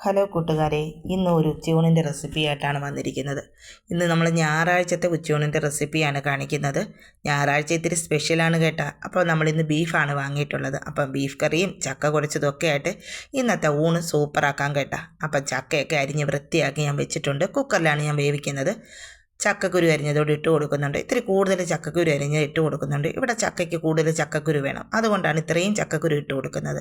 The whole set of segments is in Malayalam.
ഹലോ കൂട്ടുകാരെ, ഇന്ന് ഒരു ഉച്ചയൂണിൻ്റെ റെസിപ്പിയായിട്ടാണ് വന്നിരിക്കുന്നത്. ഇന്ന് നമ്മൾ ഞായറാഴ്ചത്തെ ഉച്ചയൂണിൻ്റെ റെസിപ്പിയാണ് കാണിക്കുന്നത്. ഞായറാഴ്ച ഇത്തിരി സ്പെഷ്യലാണ് കേട്ടോ. അപ്പോൾ നമ്മളിന്ന് ബീഫാണ് വാങ്ങിയിട്ടുള്ളത്. അപ്പം ബീഫ് കറിയും ചക്ക കുഴച്ചതൊക്കെ ആയിട്ട് ഇന്നത്തെ ഊണ് സൂപ്പറാക്കാൻ കേട്ടോ. അപ്പം ചക്കയൊക്കെ അരിഞ്ഞ് വൃത്തിയാക്കി ഞാൻ വെച്ചിട്ടുണ്ട്. കുക്കറിലാണ് ഞാൻ വേവിക്കുന്നത്. ചക്കക്കുരു അരിഞ്ഞതോട് ഇട്ട് കൊടുക്കുന്നുണ്ട്. ഇത്തിരി കൂടുതൽ ചക്കക്കുരു അരിഞ്ഞ് ഇട്ട് കൊടുക്കുന്നുണ്ട്. ഇവിടെ ചക്കയ്ക്ക് കൂടുതൽ ചക്കക്കുരു വേണം, അതുകൊണ്ടാണ് ഇത്രയും ചക്കക്കുരു ഇട്ട് കൊടുക്കുന്നത്.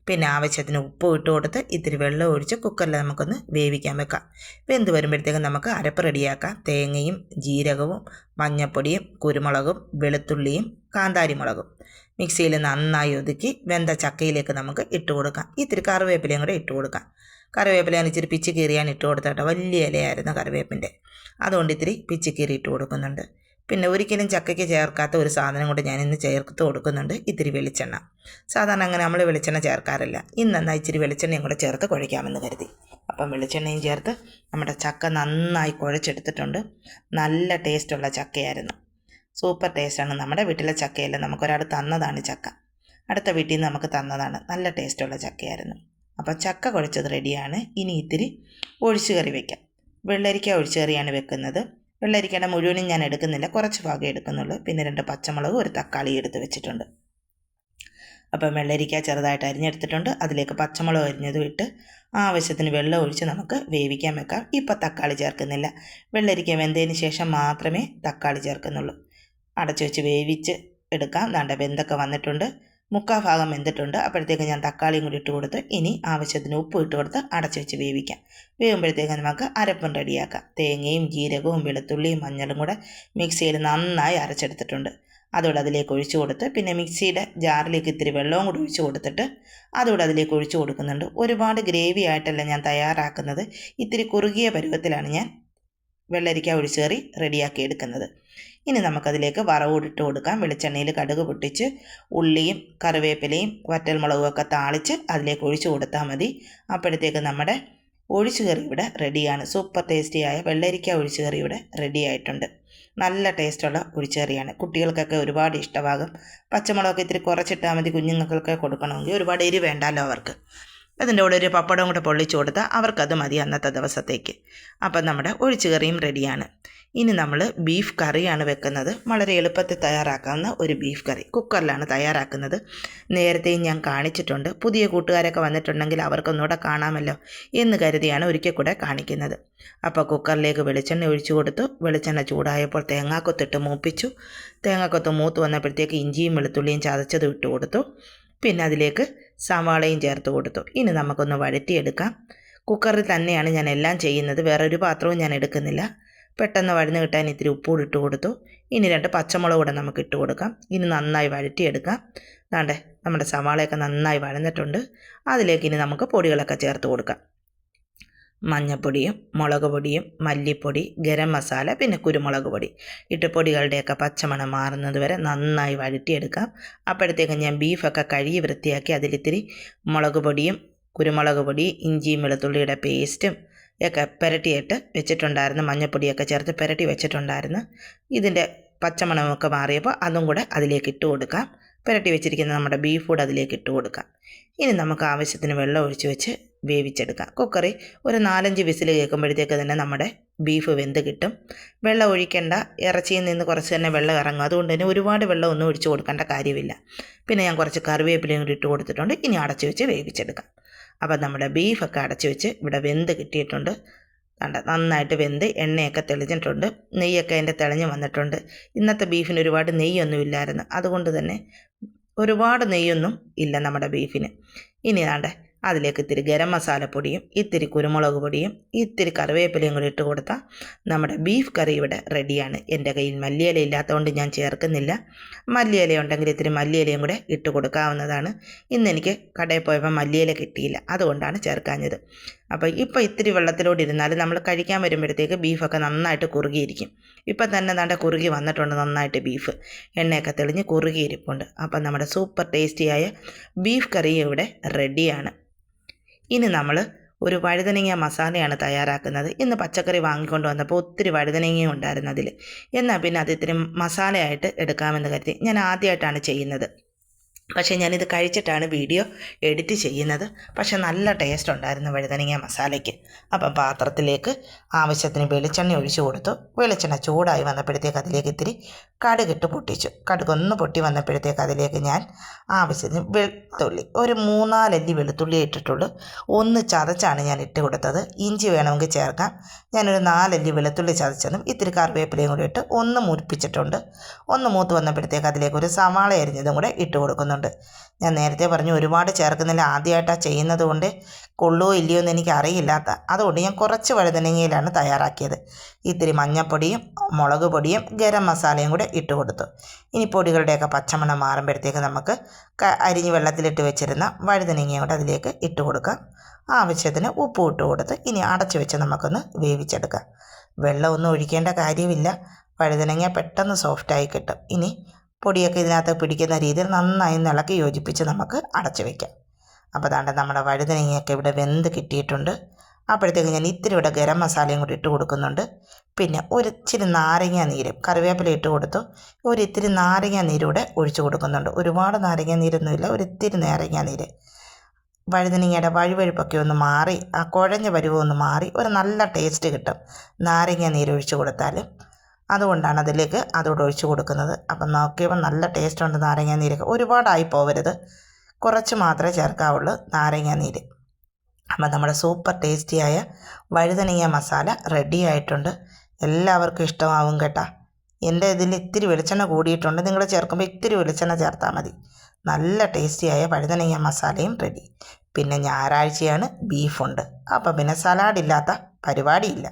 പിന്നെ ആവശ്യത്തിന് ഉപ്പ് ഇട്ട് കൊടുത്ത് ഇത്തിരി വെള്ളം ഒഴിച്ച് കുക്കറിൽ നമുക്കൊന്ന് വേവിക്കാൻ വെക്കാം. വെന്ത് വരുമ്പോഴത്തേക്കും നമുക്ക് അരപ്പ് റെഡിയാക്കാം. തേങ്ങയും ജീരകവും മഞ്ഞൾപ്പൊടിയും കുരുമുളകും വെളുത്തുള്ളിയും കാന്താരി മുളകും മിക്സിയിൽ നന്നായി ഒതുക്കി വെന്ത ചക്കയിലേക്ക് നമുക്ക് ഇട്ട് കൊടുക്കാം. ഇത്തിരി കറിവേപ്പിലയും കൂടെ ഇട്ട് കൊടുക്കാം. കറിവേപ്പില ഞാൻ ഇച്ചിരി പിച്ച് കീറിയാണ് ഇട്ട് കൊടുത്തിട്ട്, വലിയ ഇലയായിരുന്നു കറിവേപ്പിൻ്റെ, അതുകൊണ്ട് ഇത്തിരി പിച്ച് കീറി ഇട്ട് കൊടുക്കുന്നുണ്ട്. പിന്നെ ഒരിക്കലും ചക്കയ്ക്ക് ചേർക്കാത്ത ഒരു സാധനം കൊണ്ട് ഞാനിന്ന് ചേർത്ത് കൊടുക്കുന്നുണ്ട്, ഇത്തിരി വെളിച്ചെണ്ണ. സാധാരണ അങ്ങനെ നമ്മൾ വെളിച്ചെണ്ണ ചേർക്കാറില്ല. ഇന്നെന്നാൽ ഇച്ചിരി വെളിച്ചെണ്ണയും കൂടെ ചേർത്ത് കുഴയ്ക്കാമെന്ന് കരുതി. അപ്പം വെളിച്ചെണ്ണയും ചേർത്ത് നമ്മുടെ ചക്ക നന്നായി കുഴച്ചെടുത്തിട്ടുണ്ട്. നല്ല ടേസ്റ്റുള്ള ചക്കയായിരുന്നു, സൂപ്പർ ടേസ്റ്റാണ്. നമ്മുടെ വീട്ടിലെ ചക്കയല്ല, നമുക്കൊരാൾ തന്നതാണ് ചക്ക, അടുത്ത വീട്ടിൽ നിന്ന് നമുക്ക് തന്നതാണ്. നല്ല ടേസ്റ്റുള്ള ചക്കയായിരുന്നു. അപ്പം ചക്ക കുഴച്ചത് റെഡിയാണ്. ഇനി ഇത്തിരി ഒഴിച്ചു കറി വയ്ക്കാം. വെള്ളരിക്ക ഒഴിച്ചു കറിയാണ് വെക്കുന്നത്. വെള്ളരിക്കയുടെ മുഴുവനും ഞാൻ എടുക്കുന്നില്ല, കുറച്ച് ഭാഗം എടുക്കുന്നുള്ളൂ. പിന്നെ 2 പച്ചമുളകും ഒരു തക്കാളി എടുത്ത് വെച്ചിട്ടുണ്ട്. അപ്പം വെള്ളരിക്ക ചെറുതായിട്ട് അരിഞ്ഞെടുത്തിട്ടുണ്ട്. അതിലേക്ക് പച്ചമുളക് അരിഞ്ഞതും ഇട്ട് ആവശ്യത്തിന് വെള്ളം ഒഴിച്ച് നമുക്ക് വേവിക്കാൻ വെക്കാം. ഇപ്പം തക്കാളി ചേർക്കുന്നില്ല. വെള്ളരിക്ക വെന്തതിന് ശേഷം മാത്രമേ തക്കാളി ചേർക്കുന്നുള്ളൂ. അടച്ചു വെച്ച് വേവിച്ച് എടുക്കാം. ദാണ്ട വെന്തൊക്കെ വന്നിട്ടുണ്ട്, 3/4 ഭാഗം വെന്തിട്ടുണ്ട്. അപ്പോഴത്തേക്ക് ഞാൻ തക്കാളിയും കൂടി ഇട്ട് കൊടുത്ത് ഇനി ആവശ്യത്തിന് ഉപ്പ് ഇട്ട് കൊടുത്ത് അടച്ചു വെച്ച് വേവിക്കാം. വേകുമ്പോഴത്തേക്ക് നമുക്ക് അരപ്പും റെഡിയാക്കാം. തേങ്ങയും ജീരകവും വെളുത്തുള്ളിയും മഞ്ഞളും കൂടെ മിക്സിയിൽ നന്നായി അരച്ചെടുത്തിട്ടുണ്ട്. അതോടെ അതിലേക്ക് ഒഴിച്ചു കൊടുത്ത് പിന്നെ മിക്സിയുടെ ജാറിലേക്ക് ഇത്തിരി വെള്ളവും കൂടി ഒഴിച്ചു കൊടുത്തിട്ട് അതോടെ അതിലേക്ക് ഒഴിച്ചു കൊടുക്കുന്നുണ്ട്. ഒരുപാട് ഗ്രേവി ആയിട്ടല്ല ഞാൻ തയ്യാറാക്കുന്നത്, ഇത്തിരി കുറുകിയ പരുവത്തിലാണ് ഞാൻ വെള്ളരിക്ക ഒഴിച്ചു കറി റെഡിയാക്കി എടുക്കുന്നത്. ഇനി നമുക്കതിലേക്ക് വറവിട്ട് കൊടുക്കാം. വെളിച്ചെണ്ണയിൽ കടുക് പൊട്ടിച്ച് ഉള്ളിയും കറിവേപ്പിലയും വറ്റൽമുളകും ഒക്കെ താളിച്ച് അതിലേക്ക് ഒഴിച്ചു കൊടുത്താൽ മതി. അപ്പോഴത്തേക്ക് നമ്മുടെ ഒഴിച്ചു കറി ഇവിടെ റെഡിയാണ്. സൂപ്പർ ടേസ്റ്റിയായ വെള്ളരിക്ക ഒഴിച്ചു കറി ഇവിടെ റെഡി ആയിട്ടുണ്ട്. നല്ല ടേസ്റ്റുള്ള ഒഴിച്ചു കറിയാണ്, കുട്ടികൾക്കൊക്കെ ഒരുപാട് ഇഷ്ടമാകും. പച്ചമുളകൊക്കെ ഇത്തിരി കുറച്ചിട്ടാൽ മതി, കുഞ്ഞുങ്ങൾക്കൊക്കെ കൊടുക്കണമെങ്കിൽ. ഒരുപാട് എരി വേണ്ടല്ലോ അവർക്ക്. അതിൻ്റെ കൂടെ ഒരു പപ്പടവും കൂടെ പൊള്ളിച്ചു കൊടുത്താൽ അവർക്കത് മതി അന്നത്തെ ദിവസത്തേക്ക്. അപ്പം നമ്മുടെ ഒഴിച്ചു കറിയും റെഡിയാണ്. ഇനി നമ്മൾ ബീഫ് കറിയാണ് വെക്കുന്നത്. വളരെ എളുപ്പത്തിൽ തയ്യാറാക്കാവുന്ന ഒരു ബീഫ് കറി കുക്കറിലാണ് തയ്യാറാക്കുന്നത്. നേരത്തെയും ഞാൻ കാണിച്ചിട്ടുണ്ട്. പുതിയ കൂട്ടുകാരൊക്കെ വന്നിട്ടുണ്ടെങ്കിൽ അവർക്കൊന്നുകൂടെ കാണാമല്ലോ എന്ന് കരുതിയാണ് ഒരിക്കൽ കൂടെ കാണിക്കുന്നത്. അപ്പോൾ കുക്കറിലേക്ക് വെളിച്ചെണ്ണ ഒഴിച്ചു കൊടുത്തു. വെളിച്ചെണ്ണ ചൂടായപ്പോൾ തേങ്ങാക്കൊത്തിട്ട് മൂപ്പിച്ചു. തേങ്ങാക്കൊത്ത് മൂത്ത് വന്നപ്പോഴത്തേക്ക് ഇഞ്ചിയും വെളുത്തുള്ളിയും ചതച്ചത് ഇട്ട് കൊടുത്തു. പിന്നെ അതിലേക്ക് സവാളയും ചേർത്ത് കൊടുത്തു. ഇനി നമുക്കൊന്ന് വഴറ്റിയെടുക്കാം. കുക്കറിൽ തന്നെയാണ് ഞാൻ എല്ലാം ചെയ്യുന്നത്, വേറൊരു പാത്രവും ഞാൻ എടുക്കുന്നില്ല. പെട്ടെന്ന് വഴന്ന് കിട്ടാൻ ഇത്തിരി ഉപ്പൂടി ഇട്ട് കൊടുത്തു. ഇനി 2 പച്ചമുളക് കൂടെ നമുക്ക് ഇട്ട് കൊടുക്കാം. ഇനി നന്നായി വഴറ്റിയെടുക്കാം. ദാണ്ടെ നമ്മുടെ സവാളയൊക്കെ നന്നായി വഴന്നിട്ടുണ്ട്. അതിലേക്ക് ഇനി നമുക്ക് പൊടികളൊക്കെ ചേർത്ത് കൊടുക്കാം. മഞ്ഞൾപ്പൊടിയും മുളക് പൊടിയും മല്ലിപ്പൊടി ഗരം മസാല പിന്നെ കുരുമുളക് പൊടി ഇട്ട് പൊടികളുടെയൊക്കെ പച്ചമണം മാറുന്നത് വരെ നന്നായി വഴറ്റിയെടുക്കാം. അപ്പോഴത്തേക്കും ഞാൻ ബീഫൊക്കെ കഴുകി വൃത്തിയാക്കി അതിലിത്തിരി മുളക് പൊടിയും കുരുമുളക് പൊടി ഇഞ്ചിയും വെളുത്തുള്ളിയുടെ പേസ്റ്റും ഒക്കെ പുരട്ടിയിട്ട് വെച്ചിട്ടുണ്ടായിരുന്നു. മഞ്ഞൾപ്പൊടിയൊക്കെ ചേർത്ത് പുരട്ടി വെച്ചിട്ടുണ്ടായിരുന്നു. ഇതിൻ്റെ പച്ചമണമൊക്കെ മാറിയപ്പോൾ അതും കൂടെ അതിലേക്ക് ഇട്ട് കൊടുക്കാം. പുരട്ടി വെച്ചിരിക്കുന്ന നമ്മുടെ ബീഫ് കൂടെ അതിലേക്ക് ഇട്ട് കൊടുക്കാം. ഇനി നമുക്ക് ആവശ്യത്തിന് വെള്ളം ഒഴിച്ച് വെച്ച് വേവിച്ചെടുക്കാം. കുക്കറിൽ ഒരു 4-5 വിസിൽ കേൾക്കുമ്പോഴത്തേക്ക് തന്നെ നമ്മുടെ ബീഫ് വെന്ത് കിട്ടും. വെള്ളം ഒഴിക്കേണ്ട, ഇറച്ചിയിൽ നിന്ന് കുറച്ച് തന്നെ വെള്ളം ഇറങ്ങും. അതുകൊണ്ട് തന്നെ ഒരുപാട് വെള്ളം ഒന്നും ഒഴിച്ച് കൊടുക്കേണ്ട കാര്യമില്ല. പിന്നെ ഞാൻ കുറച്ച് കറിവേപ്പിലയും കൂടി ഇട്ട് കൊടുത്തിട്ടുണ്ട്. ഇനി അടച്ചു വെച്ച് വേവിച്ചെടുക്കാം. അപ്പം നമ്മുടെ ബീഫൊക്കെ അടച്ചു വെച്ച് ഇവിടെ വെന്ത് കിട്ടിയിട്ടുണ്ട്. നന്നായിട്ട് വെന്ത് എണ്ണയൊക്കെ തെളിഞ്ഞിട്ടുണ്ട്, നെയ്യൊക്കെ അതിൻ്റെ തെളിഞ്ഞ് വന്നിട്ടുണ്ട്. ഇന്നത്തെ ബീഫിന് ഒരുപാട് നെയ്യൊന്നും ഇല്ലായിരുന്നു, അതുകൊണ്ട് തന്നെ ഒരുപാട് നെയ്യൊന്നും ഇല്ല നമ്മുടെ ബീഫിന്. ഇനി അതിലേക്ക് ഇത്തിരി ഗരം മസാലപ്പൊടിയും ഇത്തിരി കുരുമുളക് പൊടിയും ഇത്തിരി കറിവേപ്പിലയും കൂടി ഇട്ട് കൊടുത്താൽ നമ്മുടെ ബീഫ് കറി ഇവിടെ റെഡിയാണ്. എൻ്റെ കയ്യിൽ മല്ലിയില ഇല്ലാത്തതുകൊണ്ട് ഞാൻ ചേർക്കുന്നില്ല. മല്ലിയില ഉണ്ടെങ്കിൽ ഇത്തിരി മല്ലിയിലയും കൂടെ ഇട്ട് കൊടുക്കാവുന്നതാണ്. ഇന്നെനിക്ക് കടയിൽ പോയപ്പോൾ മല്ലിയില കിട്ടിയില്ല, അതുകൊണ്ടാണ് ചേർക്കാഞ്ഞത്. അപ്പോൾ ഇപ്പോൾ ഇത്തിരി വെള്ളത്തിലോട്ട് ഇരുന്നാലും നമ്മൾ കഴിക്കാൻ വരുമ്പോഴത്തേക്ക് ബീഫൊക്കെ നന്നായിട്ട് കുറുകിയിരിക്കും. ഇപ്പം തന്നെ കുറുകി വന്നിട്ടുണ്ട് നന്നായിട്ട് ബീഫ്, എണ്ണയൊക്കെ തെളിഞ്ഞ് കുറുകിയിരിപ്പുണ്ട്. അപ്പം നമ്മുടെ സൂപ്പർ ടേസ്റ്റിയായ ബീഫ് കറി ഇവിടെ റെഡിയാണ്. ഇനി നമ്മൾ ഒരു വഴുതനങ്ങ മസാലയാണ് തയ്യാറാക്കുന്നത്. ഇന്ന് പച്ചക്കറി വാങ്ങിക്കൊണ്ട് വന്നപ്പോൾ ഒത്തിരി വഴുതനങ്ങ ഉണ്ടായിരുന്നു അതിൽ. എന്നാൽ പിന്നെ അത് ഇത്തിരി മസാലയായിട്ട് എടുക്കാമെന്ന് കരുതി ഞാൻ ആദ്യമായിട്ടാണ് ചെയ്യുന്നത്. പക്ഷേ ഞാനിത് കഴിച്ചിട്ടാണ് വീഡിയോ എഡിറ്റ് ചെയ്യുന്നത്. പക്ഷേ നല്ല ടേസ്റ്റ് ഉണ്ടായിരുന്നു വഴുതനങ്ങ മസാലയ്ക്ക്. അപ്പം പാത്രത്തിലേക്ക് ആവശ്യത്തിന് വെളിച്ചെണ്ണ ഒഴിച്ചു കൊടുത്തു. വെളിച്ചെണ്ണ ചൂടായി വന്നപ്പോഴത്തേക്ക് അതിലേക്ക് ഇത്തിരി കടുകിട്ട് പൊട്ടിച്ചു. കടുകൊന്ന് പൊട്ടി വന്നപ്പോഴത്തേക്ക് അതിലേക്ക് ഞാൻ ആവശ്യത്തിന് വെളുത്തുള്ളി, ഒരു 3-4 അല്ലി വെളുത്തുള്ളി ഇട്ടിട്ടുള്ളൂ. ഒന്ന് ചതച്ചാണ് ഞാൻ ഇട്ട് കൊടുത്തത്. ഇഞ്ചി വേണമെങ്കിൽ ചേർക്കാം. ഞാനൊരു 4 അല്ലി വെളുത്തുള്ളി ചതച്ചതും ഇത്തിരി കറിവേപ്പിലയും കൂടി ഇട്ട് ഒന്ന് മുരിപ്പിച്ചിട്ടുണ്ട്. ഒന്ന് മൂത്ത് വന്നപ്പോഴത്തേക്ക് അതിലേക്ക് ഒരു സവാള അരിഞ്ഞതും കൂടെ ഇട്ട് കൊടുക്കുന്നുണ്ട്. ഞാൻ നേരത്തെ പറഞ്ഞു ഒരുപാട് ചേർക്കുന്നില്ല, ആദ്യമായിട്ടാണ് ചെയ്യുന്നത് കൊണ്ട് കൊള്ളുമോ ഇല്ലയോ എന്ന് എനിക്ക് അറിയില്ലാത്ത, അതുകൊണ്ട് ഞാൻ കുറച്ച് വഴുതനങ്ങയിലാണ് തയ്യാറാക്കിയത്. ഇത്തിരി മഞ്ഞൾപ്പൊടിയും മുളക് പൊടിയും ഗരം മസാലയും കൂടെ ഇട്ട് കൊടുത്തു. ഇനി പൊടികളുടെയൊക്കെ പച്ചമണം മാറുമ്പോഴത്തേക്ക് നമുക്ക് അരിഞ്ഞ് വെള്ളത്തിലിട്ട് വെച്ചിരുന്ന വഴുതനങ്ങയും കൂടെ അതിലേക്ക് ഇട്ട് കൊടുക്കാം. ആവശ്യത്തിന് ഉപ്പ് ഇട്ട് കൊടുത്ത് ഇനി അടച്ചു വെച്ച് നമുക്കൊന്ന് വേവിച്ചെടുക്കാം. വെള്ളമൊന്നും ഒഴിക്കേണ്ട കാര്യമില്ല, വഴുതനങ്ങ പെട്ടെന്ന് സോഫ്റ്റായി കിട്ടും. ഇനി പൊടിയൊക്കെ ഇതിനകത്ത് പിടിക്കുന്ന രീതിയിൽ നന്നായി ഇളക്കി യോജിപ്പിച്ച് നമുക്ക് അടച്ചു വയ്ക്കാം. അപ്പോൾ അതാണ്ട് നമ്മുടെ വഴുതനങ്ങയൊക്കെ ഇവിടെ വെന്ത് കിട്ടിയിട്ടുണ്ട്. അപ്പോഴത്തേക്ക് ഞാൻ ഇത്തിരി ഇവിടെ ഗരം മസാലയും കൂടി ഇട്ട് കൊടുക്കുന്നുണ്ട്. പിന്നെ ഒരിച്ചിരി നാരങ്ങ നീരും കറിവേപ്പില ഇട്ട് കൊടുത്തു. ഒരിത്തിരി നാരങ്ങ നീരൂടെ ഒഴിച്ചു കൊടുക്കുന്നുണ്ട്. ഒരുപാട് നാരങ്ങ നീരൊന്നുമില്ല, ഒരിത്തിരി നാരങ്ങ നീര്. വഴുതനങ്ങയുടെ വഴുവഴുപ്പൊക്കെ ഒന്ന് മാറി ആ കുഴഞ്ഞ പരുവം മാറി ഒരു നല്ല ടേസ്റ്റ് കിട്ടും നാരങ്ങ നീരൊഴിച്ച് കൊടുത്താൽ. അതുകൊണ്ടാണ് അതിലേക്ക് അതോടെ ഒഴിച്ച് കൊടുക്കുന്നത്. അപ്പം നോക്കിയപ്പോൾ നല്ല ടേസ്റ്റ് ഉണ്ട് നാരങ്ങ നീരൊക്കെ. ഒരുപാടായി പോകരുത്, കുറച്ച് മാത്രമേ ചേർക്കാവുള്ളൂ നാരങ്ങ നീര്. അപ്പം നമ്മുടെ സൂപ്പർ ടേസ്റ്റിയായ വഴുതനങ്ങ മസാല റെഡി ആയിട്ടുണ്ട്. എല്ലാവർക്കും ഇഷ്ടമാവും കേട്ടോ. എൻ്റെ ഇതിൽ ഇത്തിരി വെളിച്ചെണ്ണ കൂടിയിട്ടുണ്ട്, നിങ്ങൾ ചേർക്കുമ്പോൾ ഇത്തിരി വെളിച്ചെണ്ണ ചേർത്താൽ മതി. നല്ല ടേസ്റ്റിയായ വഴുതനങ്ങ മസാലയും റെഡി. പിന്നെ ഞായറാഴ്ചയാണ്, ബീഫുണ്ട്. അപ്പോൾ പിന്നെ സലാഡില്ലാത്ത പരിപാടിയില്ല.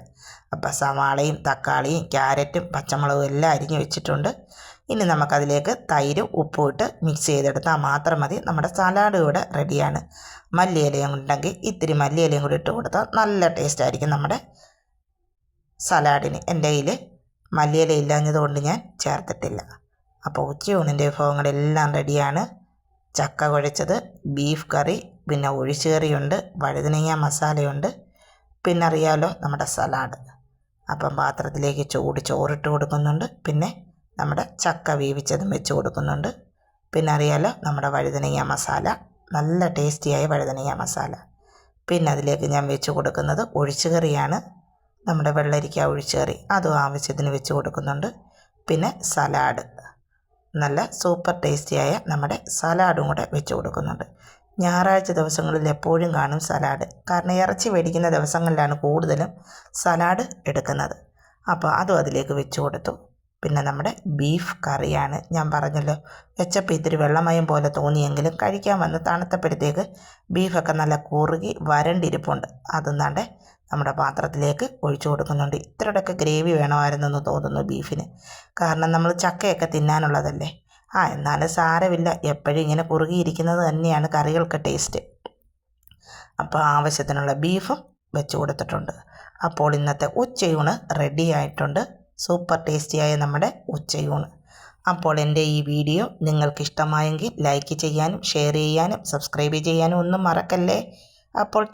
അപ്പോൾ സവാളയും തക്കാളിയും ക്യാരറ്റും പച്ചമുളകും എല്ലാം അരിഞ്ഞ് വെച്ചിട്ടുണ്ട്. ഇനി നമുക്കതിലേക്ക് തൈരും ഉപ്പും ഇട്ട് മിക്സ് ചെയ്തെടുത്താൽ മാത്രം മതി. നമ്മുടെ സലാഡ് ഇവിടെ റെഡിയാണ്. മല്ലിയിലയും ഉണ്ടെങ്കിൽ ഇത്തിരി മല്ലിയിലയും കൂടി ഇട്ട് കൊടുത്താൽ നല്ല ടേസ്റ്റ് ആയിരിക്കും നമ്മുടെ സലാഡിന്. എൻ്റെ കയ്യിൽ മല്ലിയില ഇല്ലാഞ്ഞതുകൊണ്ട് ഞാൻ ചേർത്തിട്ടില്ല. അപ്പോൾ ഉച്ചയൂണിൻ്റെ വിഭവങ്ങളെല്ലാം റെഡിയാണ്. ചക്ക കുഴച്ചത്, ബീഫ് കറി, പിന്നെ ഒഴിച്ചുകറിയുണ്ട്, വഴുതനങ്ങ മസാലയുണ്ട്, പിന്നെ അറിയാമല്ലോ നമ്മുടെ സലാഡ്. അപ്പം പാത്രത്തിലേക്ക് ചോറിട്ട് കൊടുക്കുന്നുണ്ട്. പിന്നെ നമ്മുടെ ചക്ക വേവിച്ചതും വെച്ച് കൊടുക്കുന്നുണ്ട്. പിന്നെ അറിയാമല്ലോ നമ്മുടെ വഴുതനങ്ങ മസാല, നല്ല ടേസ്റ്റിയായ വഴുതനങ്ങ മസാല. പിന്നെ അതിലേക്ക് ഞാൻ വെച്ച് കൊടുക്കുന്നത് ഒഴിച്ചുകറിയാണ്, നമ്മുടെ വെള്ളരിക്ക ഒഴിച്ചുകറി, അതും ആവശ്യത്തിന് വെച്ച് കൊടുക്കുന്നുണ്ട്. പിന്നെ സലാഡ്, നല്ല സൂപ്പർ ടേസ്റ്റിയായ നമ്മുടെ സലാഡും കൂടെ വെച്ച് കൊടുക്കുന്നുണ്ട്. ഞായറാഴ്ച ദിവസങ്ങളിൽ എപ്പോഴും കാണും സലാഡ്, കാരണം ഇറച്ചി മേടിക്കുന്ന ദിവസങ്ങളിലാണ് കൂടുതലും സലാഡ് എടുക്കുന്നത്. അപ്പോൾ അതും അതിലേക്ക് വെച്ച് കൊടുത്തു. പിന്നെ നമ്മുടെ ബീഫ് കറിയാണ്. ഞാൻ പറഞ്ഞല്ലോ വെച്ചപ്പോൾ ഇത്തിരി വെള്ളമയം പോലെ തോന്നിയെങ്കിലും കഴിക്കാൻ വന്ന് തണുത്തപ്പോഴത്തേക്ക് ബീഫൊക്കെ നല്ല കുറുകി വരണ്ടിരിപ്പുണ്ട്. അതെന്നാണ്ട് നമ്മുടെ പാത്രത്തിലേക്ക് ഒഴിച്ചു കൊടുക്കുന്നുണ്ട്. ഇത്രയുടെയൊക്കെ ഗ്രേവി വേണമായിരുന്നെന്ന് തോന്നുന്നു ബീഫിന്, കാരണം നമ്മൾ ചക്കയൊക്കെ തിന്നാനുള്ളതല്ലേ. എന്നാലും സാരമില്ല, എപ്പോഴും ഇങ്ങനെ കുറുകിയിരിക്കുന്നത് തന്നെയാണ് കറികൾക്ക് ടേസ്റ്റ്. അപ്പോൾ ആവശ്യത്തിനുള്ള ബീഫും വെച്ച് കൊടുത്തിട്ടുണ്ട്. അപ്പോൾ ഇന്നത്തെ ഉച്ചയൂണ് റെഡി ആയിട്ടുണ്ട്. സൂപ്പർ ടേസ്റ്റിയായ നമ്മുടെ ഉച്ചയൂണ്. അപ്പോൾ എൻ്റെ ഈ വീഡിയോ നിങ്ങൾക്ക് ഇഷ്ടമായെങ്കിൽ ലൈക്ക് ചെയ്യാനും ഷെയർ ചെയ്യാനും സബ്സ്ക്രൈബ് ചെയ്യാനും ഒന്നും മറക്കല്ലേ. അപ്പോൾ